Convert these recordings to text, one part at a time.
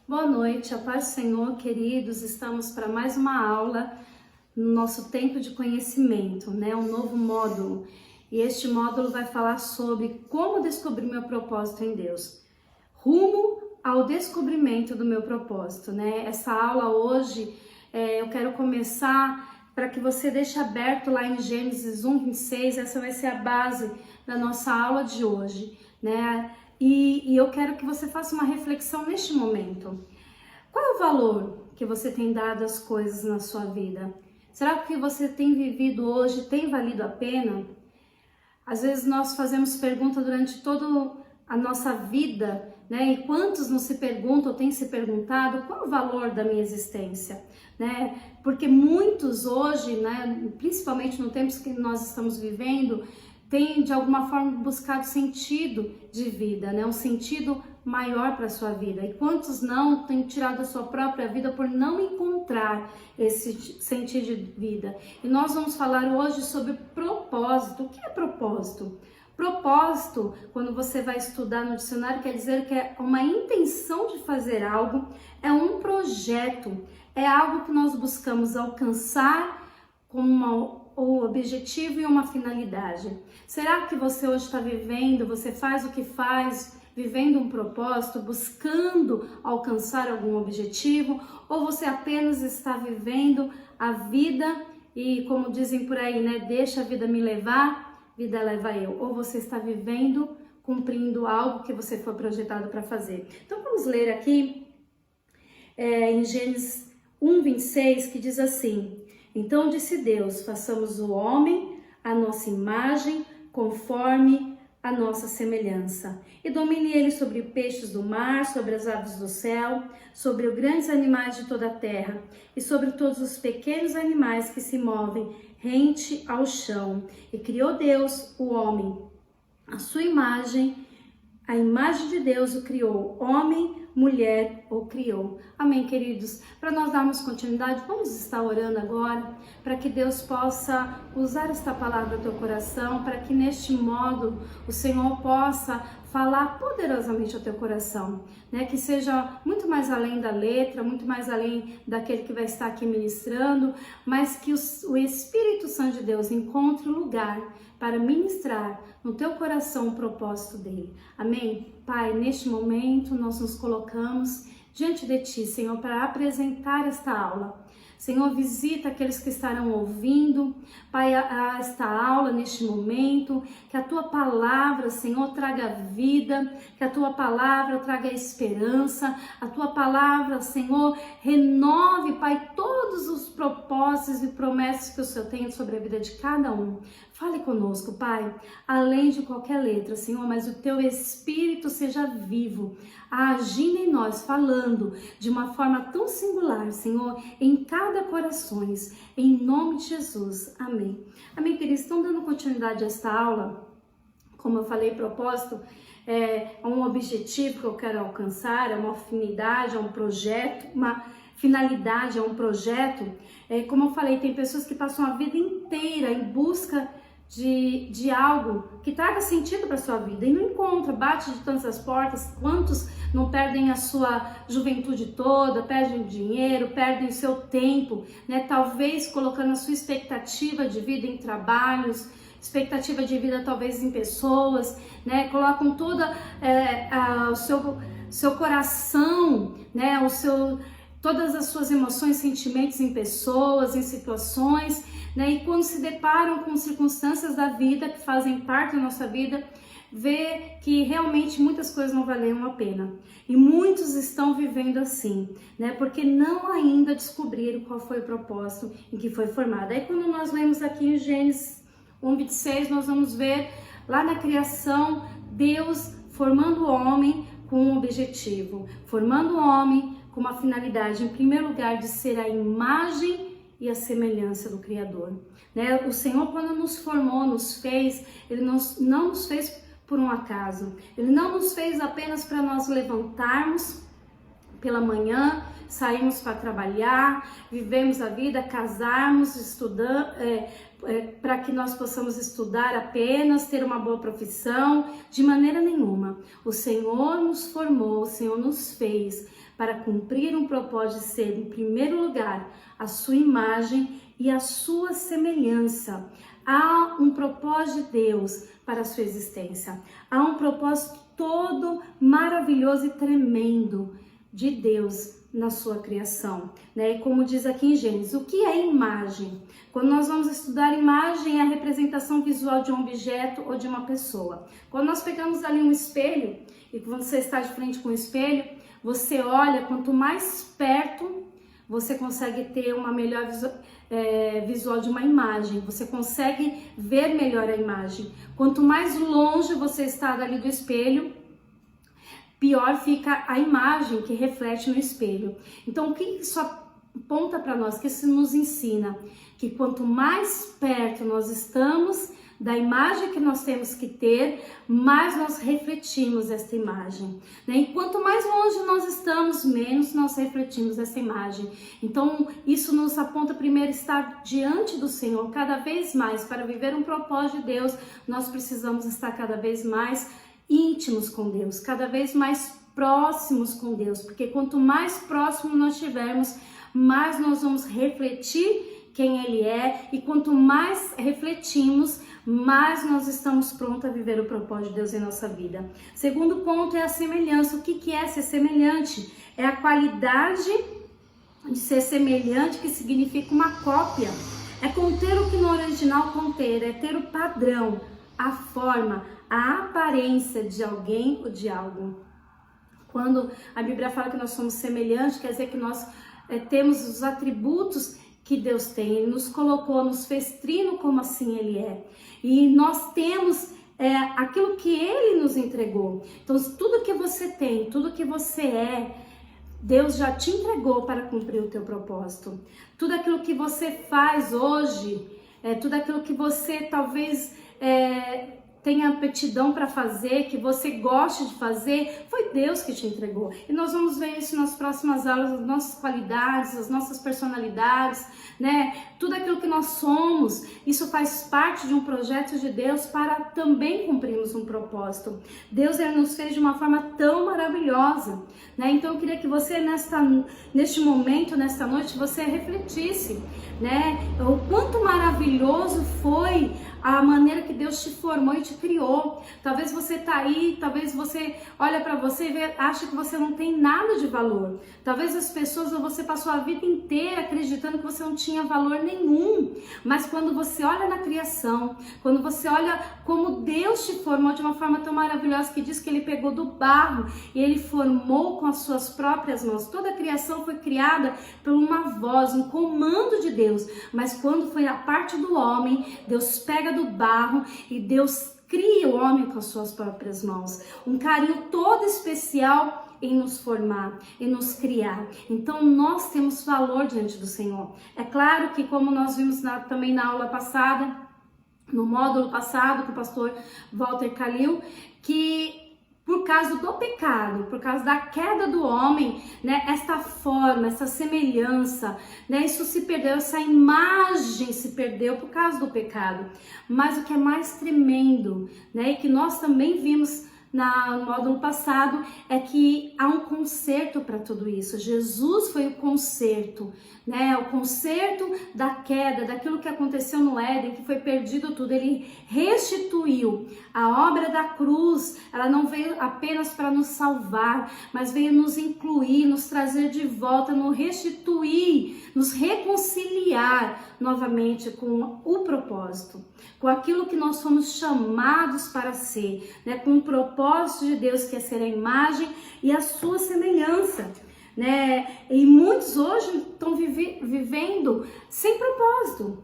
Boa noite, a paz do Senhor, queridos. Estamos para mais uma aula no nosso tempo de conhecimento, um novo módulo. E este módulo vai falar sobre como descobrir meu propósito em Deus, rumo ao descobrimento do meu propósito, Essa aula hoje eu quero começar para que você deixe aberto lá em Gênesis 1:26. Essa vai ser a base da nossa aula de hoje, E eu quero que você faça uma reflexão neste momento. Qual é o valor que você tem dado às coisas na sua vida? Será que o que você tem vivido hoje tem valido a pena? Às vezes nós fazemos pergunta durante toda a nossa vida, E quantos não se perguntam, têm se perguntado qual é o valor da minha existência, Porque muitos hoje, principalmente no tempo que nós estamos vivendo, tem de alguma forma buscado sentido de vida, um sentido maior para a sua vida. E quantos não têm tirado a sua própria vida por não encontrar esse sentido de vida? E nós vamos falar hoje sobre propósito. O que é propósito? Propósito, quando você vai estudar no dicionário, quer dizer que é uma intenção de fazer algo, é um projeto, é algo que nós buscamos alcançar como o objetivo e uma finalidade. Será que você hoje está vivendo, você faz o que faz, vivendo um propósito, buscando alcançar algum objetivo, ou você apenas está vivendo a vida e, como dizem por aí, deixa a vida me levar, vida leva eu, ou você está vivendo, cumprindo algo que você foi projetado para fazer. Então vamos ler aqui em Gênesis 1:26, que diz assim: então disse Deus, façamos o homem à nossa imagem, conforme a nossa semelhança. E domine ele sobre peixes do mar, sobre as aves do céu, sobre os grandes animais de toda a terra, e sobre todos os pequenos animais que se movem rente ao chão. E criou Deus o homem, a sua imagem, a imagem de Deus o criou, homem, mulher o criou. Amém, queridos? Para nós darmos continuidade, vamos estar orando agora, para que Deus possa usar esta palavra no teu coração, para que neste modo o Senhor possa falar poderosamente ao teu coração, que seja muito mais além da letra, muito mais além daquele que vai estar aqui ministrando, mas que o Espírito Santo de Deus encontre lugar para ministrar no teu coração o propósito dele. Amém? Pai, neste momento nós nos colocamos diante de ti, Senhor, para apresentar esta aula. Senhor, visita aqueles que estarão ouvindo, Pai, esta aula neste momento, que a Tua Palavra, Senhor, traga vida, que a Tua Palavra traga esperança, a Tua Palavra, Senhor, renove, Pai, todos os propósitos e promessas que o Senhor tem sobre a vida de cada um. Fale conosco, Pai, além de qualquer letra, Senhor, mas o Teu Espírito seja vivo, agindo em nós, falando de uma forma tão singular, Senhor, em cada coração, em nome de Jesus. Amém. Amém, queridos? Estão dando continuidade a esta aula. Como eu falei, propósito é um objetivo que eu quero alcançar, é uma afinidade, é um projeto, uma finalidade, é um projeto. Como eu falei, tem pessoas que passam a vida inteira em busca de algo que traga sentido para sua vida e não encontra, bate de tantas as portas. Quantos não perdem a sua juventude toda, perdem o dinheiro, perdem o seu tempo, talvez colocando a sua expectativa de vida em trabalhos, expectativa de vida talvez em pessoas, colocam toda o seu coração, todas as suas emoções, sentimentos em pessoas, em situações, e quando se deparam com circunstâncias da vida que fazem parte da nossa vida, vê que realmente muitas coisas não valeram a pena. E muitos estão vivendo assim, porque não ainda descobriram qual foi o propósito em que foi formado. Aí quando nós lemos aqui em Gênesis 1:26, nós vamos ver lá na criação, Deus formando o homem com um objetivo, formando o homem com uma finalidade, em primeiro lugar, de ser a imagem e a semelhança do Criador. O Senhor, quando nos formou, nos fez, Ele não nos fez por um acaso. Ele não nos fez apenas para nós levantarmos pela manhã, saímos para trabalhar, vivemos a vida, casarmos, estudando, para que nós possamos estudar apenas, ter uma boa profissão, de maneira nenhuma. O Senhor nos formou, o Senhor nos fez para cumprir um propósito de ser, em primeiro lugar, a sua imagem e a sua semelhança. Há um propósito de Deus para a sua existência. Há um propósito todo maravilhoso e tremendo de Deus na sua criação, né? E como diz aqui em Gênesis, o que é imagem? Quando nós vamos estudar imagem, é a representação visual de um objeto ou de uma pessoa. Quando nós pegamos ali um espelho, e quando você está de frente com o espelho, você olha, quanto mais perto você consegue ter uma melhor visual de uma imagem, você consegue ver melhor a imagem. Quanto mais longe você está dali do espelho, pior fica a imagem que reflete no espelho. Então, o que isso aponta para nós? Que isso nos ensina que quanto mais perto nós estamos da imagem que nós temos que ter, mais nós refletimos essa imagem, né? E quanto mais longe nós estamos, menos nós refletimos essa imagem. Então, isso nos aponta primeiro estar diante do Senhor cada vez mais. Para viver um propósito de Deus, nós precisamos estar cada vez mais íntimos com Deus, cada vez mais próximos com Deus, porque quanto mais próximo nós estivermos, mais nós vamos refletir quem Ele é, e quanto mais refletimos, mais nós estamos prontos a viver o propósito de Deus em nossa vida. Segundo ponto é a semelhança. O que é ser semelhante? É a qualidade de ser semelhante, que significa uma cópia. É conter o que no original conter, é ter o padrão, a forma, a aparência de alguém ou de algo. Quando a Bíblia fala que nós somos semelhantes, quer dizer que nós temos os atributos que Deus tem. Ele nos colocou, nos fez trino como assim Ele é. E nós temos aquilo que Ele nos entregou. Então, tudo que você tem, tudo que você é, Deus já te entregou para cumprir o teu propósito. Tudo aquilo que você faz hoje, tudo aquilo que você talvez tenha aptidão para fazer, que você goste de fazer, foi Deus que te entregou. E nós vamos ver isso nas próximas aulas, as nossas qualidades, as nossas personalidades, né? Tudo aquilo que nós somos, isso faz parte de um projeto de Deus para também cumprirmos um propósito. Deus, Ele nos fez de uma forma tão maravilhosa, né? Então eu queria que você neste momento, nesta noite, você refletisse, né? O quanto maravilhoso foi a maneira que Deus te formou e te criou. Talvez você está aí, talvez você olha para você e acha que você não tem nada de valor. Talvez as pessoas, ou você passou a vida inteira acreditando que você não tinha valor nenhum. Mas quando você olha na criação, quando você olha como Deus te formou de uma forma tão maravilhosa, que diz que Ele pegou do barro e Ele formou com as suas próprias mãos. Toda a criação foi criada por uma voz, um comando de Deus. Mas quando foi a parte do homem, Deus pega do barro e Deus cria o homem com as suas próprias mãos. Um carinho todo especial em nos formar, em nos criar. Então nós temos valor diante do Senhor. É claro que, como nós vimos também na aula passada, no módulo passado com o pastor Walter Kalil, que por causa do pecado, por causa da queda do homem, né, esta forma, essa semelhança, né, isso se perdeu, essa imagem se perdeu por causa do pecado. Mas o que é mais tremendo, né, e que nós também vimos no módulo passado, é que há um conserto para tudo isso. Jesus foi o conserto, né? O conserto da queda, daquilo que aconteceu no Éden, que foi perdido tudo. Ele restituiu. A obra da cruz, ela não veio apenas para nos salvar, mas veio nos incluir, nos trazer de volta, nos restituir, nos reconciliar novamente com o propósito, com aquilo que nós somos chamados para ser, né? Com o propósito de Deus, que é ser a imagem e a sua semelhança, né? E muitos hoje estão vivendo sem propósito.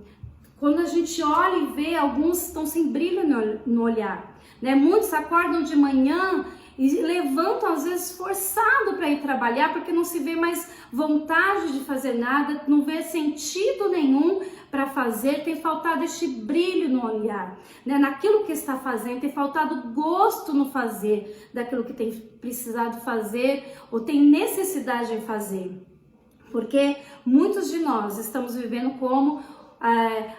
Quando a gente olha e vê, alguns estão sem brilho no olhar, né? Muitos acordam de manhã e levantam às vezes forçado para ir trabalhar, porque não se vê mais vontade de fazer nada, não vê sentido nenhum para fazer, tem faltado este brilho no olhar, né? Naquilo que está fazendo, tem faltado gosto no fazer daquilo que tem precisado fazer ou tem necessidade em fazer. Porque muitos de nós estamos vivendo como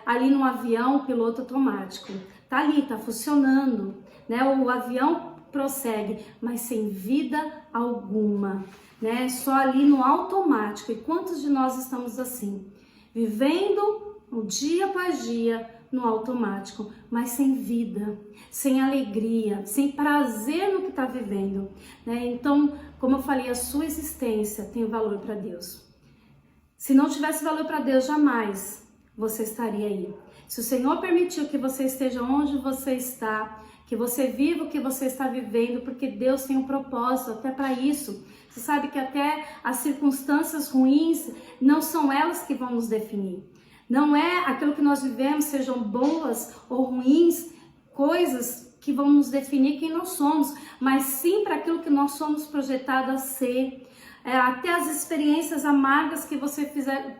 ali num avião piloto automático. Tá ali, tá funcionando, né? O avião prossegue, mas sem vida alguma, né? Só ali no automático. E quantos de nós estamos assim? Vivendo o dia após dia no automático, mas sem vida, sem alegria, sem prazer no que está vivendo, né? Então, como eu falei, a sua existência tem valor para Deus. Se não tivesse valor para Deus, jamais você estaria aí. Se o Senhor permitiu que você esteja onde você está, que você viva o que você está vivendo, porque Deus tem um propósito até para isso. Você sabe que até as circunstâncias ruins não são elas que vão nos definir. Não é aquilo que nós vivemos, sejam boas ou ruins, coisas que vão nos definir quem nós somos, mas sim para aquilo que nós somos projetados a ser. Até as experiências amargas que você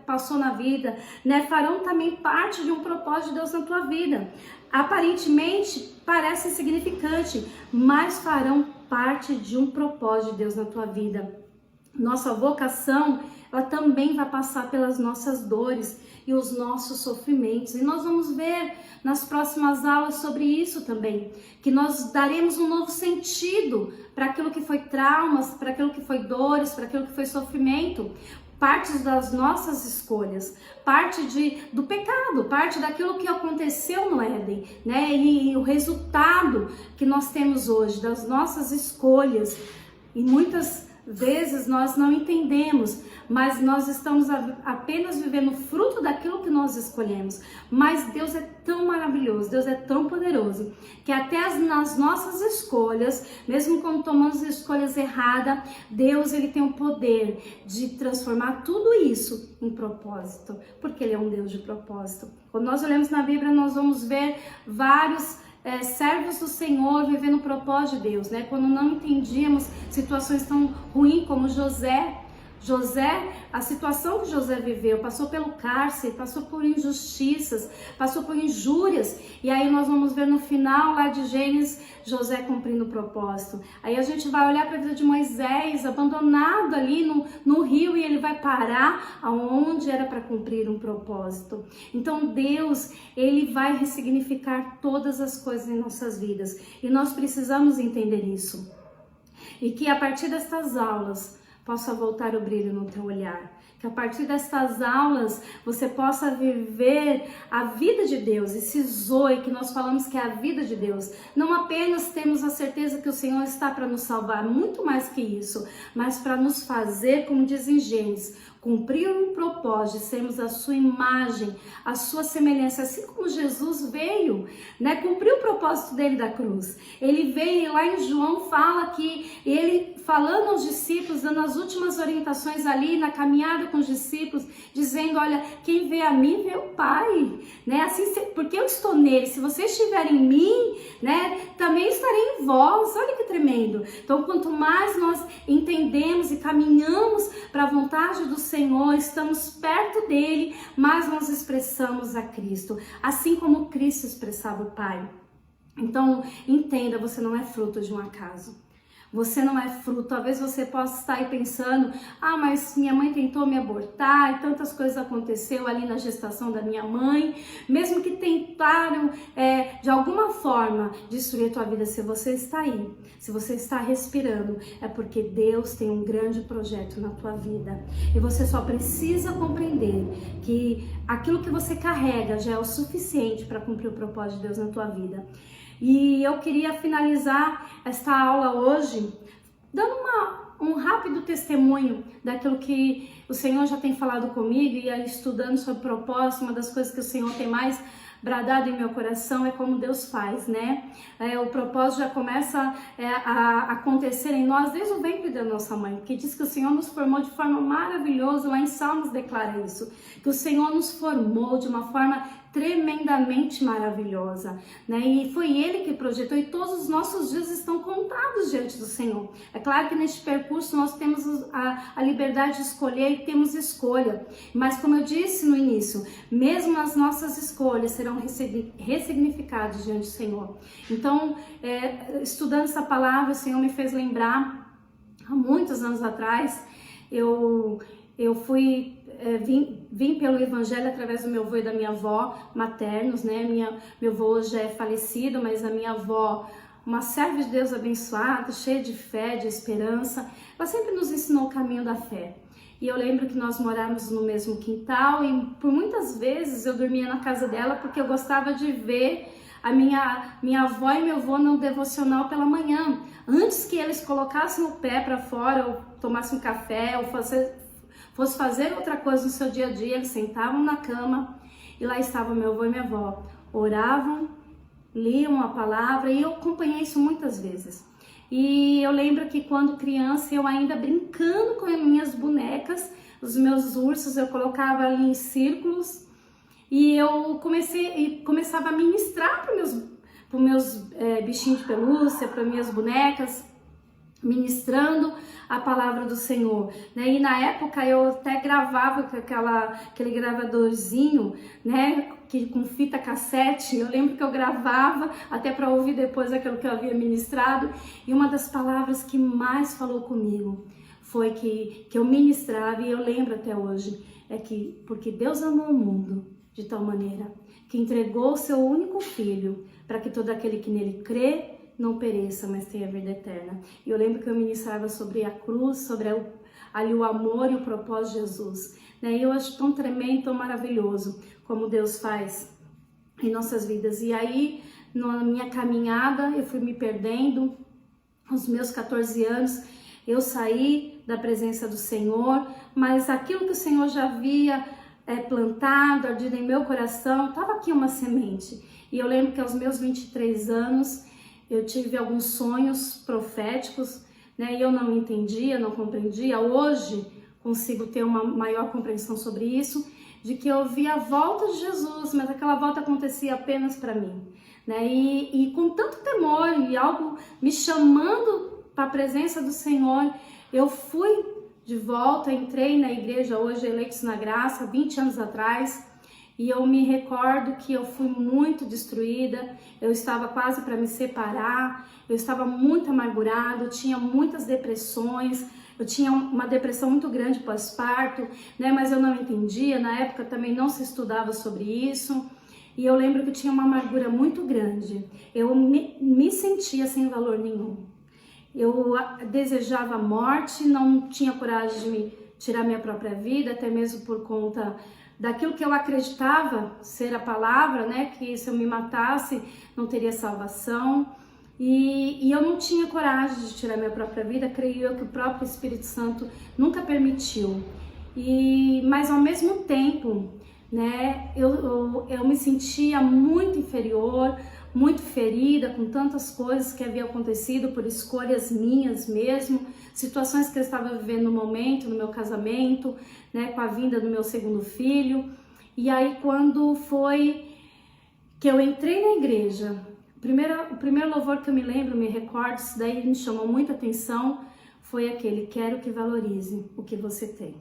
passou na vida, né, farão também parte de um propósito de Deus na tua vida. Aparentemente parece insignificante, mas farão parte de um propósito de Deus na tua vida. Nossa vocação, ela também vai passar pelas nossas dores e os nossos sofrimentos. E nós vamos ver nas próximas aulas sobre isso também, que nós daremos um novo sentido para aquilo que foi traumas, para aquilo que foi dores, para aquilo que foi sofrimento, parte das nossas escolhas, parte do pecado, parte daquilo que aconteceu no Éden, né? E o resultado que nós temos hoje das nossas escolhas. E muitas vezes nós não entendemos, mas nós estamos apenas vivendo o fruto daquilo que nós escolhemos. Mas Deus é tão maravilhoso, Deus é tão poderoso, que até nas nossas escolhas, mesmo quando tomamos escolhas erradas, Deus ele tem o poder de transformar tudo isso em propósito, porque Ele é um Deus de propósito. Quando nós olhamos na Bíblia, nós vamos ver vários servos do Senhor vivendo o propósito de Deus, né? Quando não entendíamos situações tão ruins como José, a situação que José viveu, passou pelo cárcere, passou por injustiças, passou por injúrias, e aí nós vamos ver no final lá de Gênesis, José cumprindo o propósito. Aí a gente vai olhar para a vida de Moisés, abandonado ali no rio, e ele vai parar aonde era para cumprir um propósito. Então Deus, ele vai ressignificar todas as coisas em nossas vidas, e nós precisamos entender isso. E que a partir destas aulas, possa voltar o brilho no teu olhar. Que a partir destas aulas você possa viver a vida de Deus, esse zoe que nós falamos que é a vida de Deus. Não apenas temos a certeza que o Senhor está para nos salvar, muito mais que isso, mas para nos fazer, como dizem Gênesis, cumprir um propósito de sermos a sua imagem, a sua semelhança, assim como Jesus veio, né, cumprir o propósito dele da cruz. Ele veio, lá em João fala que ele, falando aos discípulos, dando as últimas orientações ali na caminhada com os discípulos, dizendo, olha, quem vê a mim vê o Pai, né, assim, porque eu estou nele, se você estiver em mim, né, também estarei em vós. Olha que tremendo. Então, quanto mais nós entendemos e caminhamos para a vontade do Senhor, estamos perto dele, mas nós expressamos a Cristo, assim como Cristo expressava o Pai. Então, entenda, você não é fruto de um acaso. Você não é fruto, talvez você possa estar aí pensando, mas minha mãe tentou me abortar e tantas coisas aconteceu ali na gestação da minha mãe, mesmo que tentaram de alguma forma destruir a tua vida, se você está aí, se você está respirando, é porque Deus tem um grande projeto na tua vida e você só precisa compreender que aquilo que você carrega já é o suficiente para cumprir o propósito de Deus na tua vida. E eu queria finalizar esta aula hoje dando um rápido testemunho daquilo que o Senhor já tem falado comigo e estudando sobre propósito. Uma das coisas que o Senhor tem mais bradado em meu coração é como Deus faz, né? O propósito já começa a acontecer em nós desde o ventre da nossa mãe, porque diz que o Senhor nos formou de forma maravilhosa. Lá em Salmos declara isso, que o Senhor nos formou de uma forma tremendamente maravilhosa, né? E foi Ele que projetou, e todos os nossos dias estão contados diante do Senhor. É claro que neste percurso nós temos a liberdade de escolher e temos escolha, mas como eu disse no início, mesmo as nossas escolhas serão ressignificadas diante do Senhor. Então, estudando essa palavra, o Senhor me fez lembrar, há muitos anos atrás, Eu vim pelo Evangelho através do meu avô e da minha avó maternos, né? Meu avô hoje é falecido, mas a minha avó, uma serva de Deus abençoada, cheia de fé, de esperança, ela sempre nos ensinou o caminho da fé. E eu lembro que nós morávamos no mesmo quintal e por muitas vezes eu dormia na casa dela porque eu gostava de ver a minha avó e meu avô no devocional pela manhã. Antes que eles colocassem o pé para fora, ou tomassem um café, ou fosse fazer outra coisa no seu dia a dia, eles sentavam na cama e lá estava meu avô e minha avó. Oravam, liam a palavra e eu acompanhei isso muitas vezes. E eu lembro que quando criança, eu ainda brincando com as minhas bonecas, os meus ursos, eu colocava ali em círculos e eu começava a ministrar para os meus bichinhos de pelúcia, para minhas bonecas, ministrando a palavra do Senhor, né? E na época eu até gravava com aquele gravadorzinho, né? Com fita cassete. Eu lembro que eu gravava até para ouvir depois aquilo que eu havia ministrado. E uma das palavras que mais falou comigo foi que eu ministrava, e eu lembro até hoje, é que porque Deus amou o mundo de tal maneira que entregou o seu único filho para que todo aquele que nele crê não pereça, mas tenha vida eterna. E eu lembro que eu ministrava sobre a cruz, sobre ali o amor e o propósito de Jesus, né? E eu acho tão tremendo, tão maravilhoso como Deus faz em nossas vidas. E aí, na minha caminhada, eu fui me perdendo. Aos meus 14 anos, eu saí da presença do Senhor, mas aquilo que o Senhor já havia plantado, ardido em meu coração, estava aqui uma semente. E eu lembro que aos meus 23 anos, eu tive alguns sonhos proféticos, né? E eu não entendia, não compreendia. Hoje consigo ter uma maior compreensão sobre isso, de que eu via a volta de Jesus, mas aquela volta acontecia apenas para mim, né? E com tanto temor e algo me chamando para a presença do Senhor, eu fui de volta, entrei na igreja hoje, Eleitos na Graça, 20 anos atrás. E eu me recordo que eu fui muito destruída, eu estava quase para me separar, eu estava muito amargurada, eu tinha muitas depressões, eu tinha uma depressão muito grande pós-parto, né? Mas eu não entendia, na época também não se estudava sobre isso. E eu lembro que eu tinha uma amargura muito grande, eu me sentia sem valor nenhum. Eu desejava a morte, não tinha coragem de me tirar minha própria vida, até mesmo por conta daquilo que eu acreditava ser a palavra, né? Que se eu me matasse não teria salvação. E eu não tinha coragem de tirar minha própria vida, creio eu que o próprio Espírito Santo nunca permitiu. Mas ao mesmo tempo, né? Eu me sentia muito inferior, muito ferida com tantas coisas que haviam acontecido por escolhas minhas mesmo, situações que eu estava vivendo no momento, no meu casamento, né, com a vinda do meu segundo filho. E aí quando foi que eu entrei na igreja, o primeiro louvor que eu me lembro, me recordo, isso daí me chamou muita atenção, foi aquele: quero que valorize o que você tem.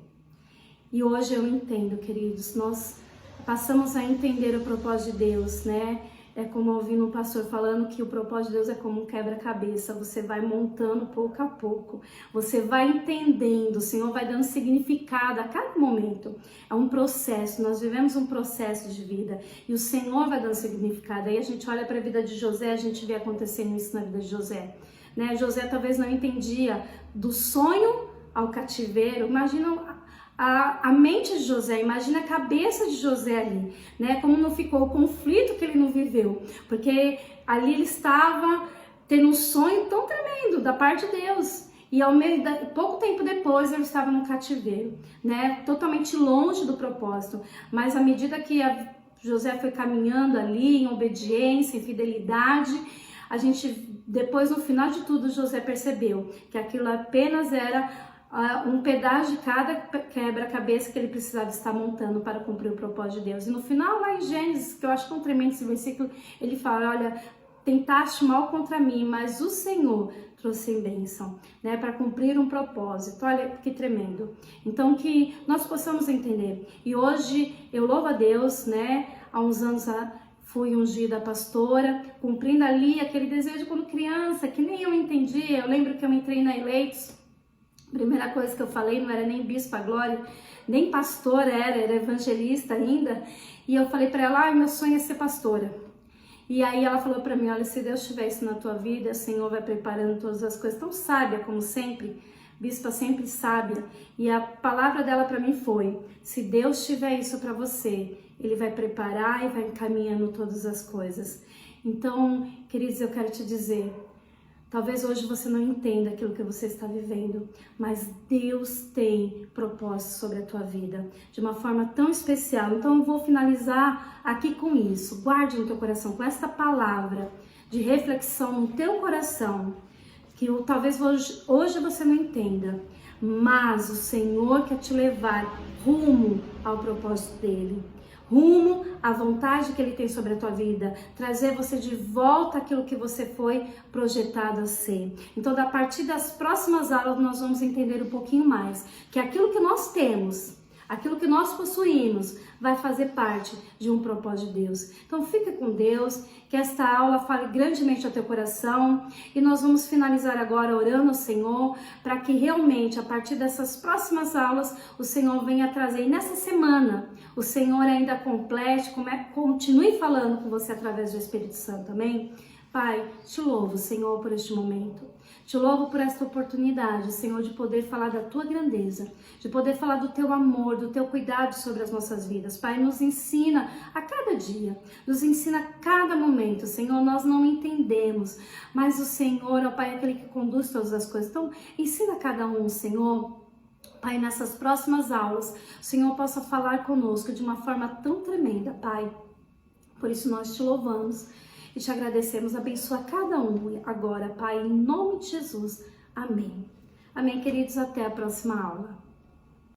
E hoje eu entendo, queridos, nós passamos a entender o propósito de Deus, né? É como eu ouvi um pastor falando que o propósito de Deus é como um quebra-cabeça, você vai montando pouco a pouco, você vai entendendo, o Senhor vai dando significado a cada momento. É um processo, nós vivemos um processo de vida e o Senhor vai dando significado. Aí a gente olha para a vida de José, a gente vê acontecendo isso na vida de José, né? José talvez não entendia do sonho ao cativeiro. Imagina a mente de José, imagina a cabeça de José ali, né? Como não ficou o conflito que ele não viveu, porque ali ele estava tendo um sonho tão tremendo da parte de Deus, e pouco tempo depois ele estava no cativeiro, né? Totalmente longe do propósito. Mas à medida que José foi caminhando ali em obediência, em fidelidade, a gente depois, no final de tudo, José percebeu que aquilo apenas era um pedaço de cada quebra-cabeça que ele precisava estar montando para cumprir o propósito de Deus. E no final, lá em Gênesis, que eu acho tão tremendo esse versículo, ele fala: olha, tentaste mal contra mim, mas o Senhor trouxe em bênção, né, para cumprir um propósito. Olha que tremendo. Então, que nós possamos entender. E hoje eu louvo a Deus, né? Há uns anos fui ungida pastora, cumprindo ali aquele desejo quando criança, que nem eu entendia. Eu lembro que eu entrei na Eleitos Primeira coisa que eu falei, não era nem bispa Glória, nem pastora era evangelista ainda. E eu falei para ela, meu sonho é ser pastora. E aí ela falou para mim, olha, se Deus tiver isso na tua vida, o Senhor vai preparando todas as coisas. Tão sábia como sempre, bispa sempre sábia. E a palavra dela para mim foi, se Deus tiver isso para você, Ele vai preparar e vai encaminhando todas as coisas. Então, queridos, eu quero te dizer, talvez hoje você não entenda aquilo que você está vivendo, mas Deus tem propósito sobre a tua vida, de uma forma tão especial. Então eu vou finalizar aqui com isso. Guarde no teu coração, com esta palavra de reflexão no teu coração, que talvez hoje você não entenda, mas o Senhor quer te levar rumo ao propósito dEle. Rumo à vontade que Ele tem sobre a tua vida, trazer você de volta aquilo que você foi projetado a ser. Então, a partir das próximas aulas, nós vamos entender um pouquinho mais que aquilo que nós temos, aquilo que nós possuímos, vai fazer parte de um propósito de Deus. Então, fica com Deus, que esta aula fale grandemente ao teu coração, e nós vamos finalizar agora orando ao Senhor, para que realmente, a partir dessas próximas aulas, o Senhor venha trazer, e nessa semana, o Senhor ainda complete, continue falando com você através do Espírito Santo, amém? Pai, te louvo, Senhor, por este momento. Te louvo por esta oportunidade, Senhor, de poder falar da tua grandeza, de poder falar do teu amor, do teu cuidado sobre as nossas vidas. Pai, nos ensina a cada dia, nos ensina a cada momento. Senhor, nós não entendemos, mas o Senhor, ó Pai, é aquele que conduz todas as coisas. Então, ensina a cada um, Senhor. Pai, nessas próximas aulas, o Senhor possa falar conosco de uma forma tão tremenda, Pai. Por isso nós te louvamos e te agradecemos. Abençoa cada um agora, Pai, em nome de Jesus. Amém. Amém, queridos. Até a próxima aula.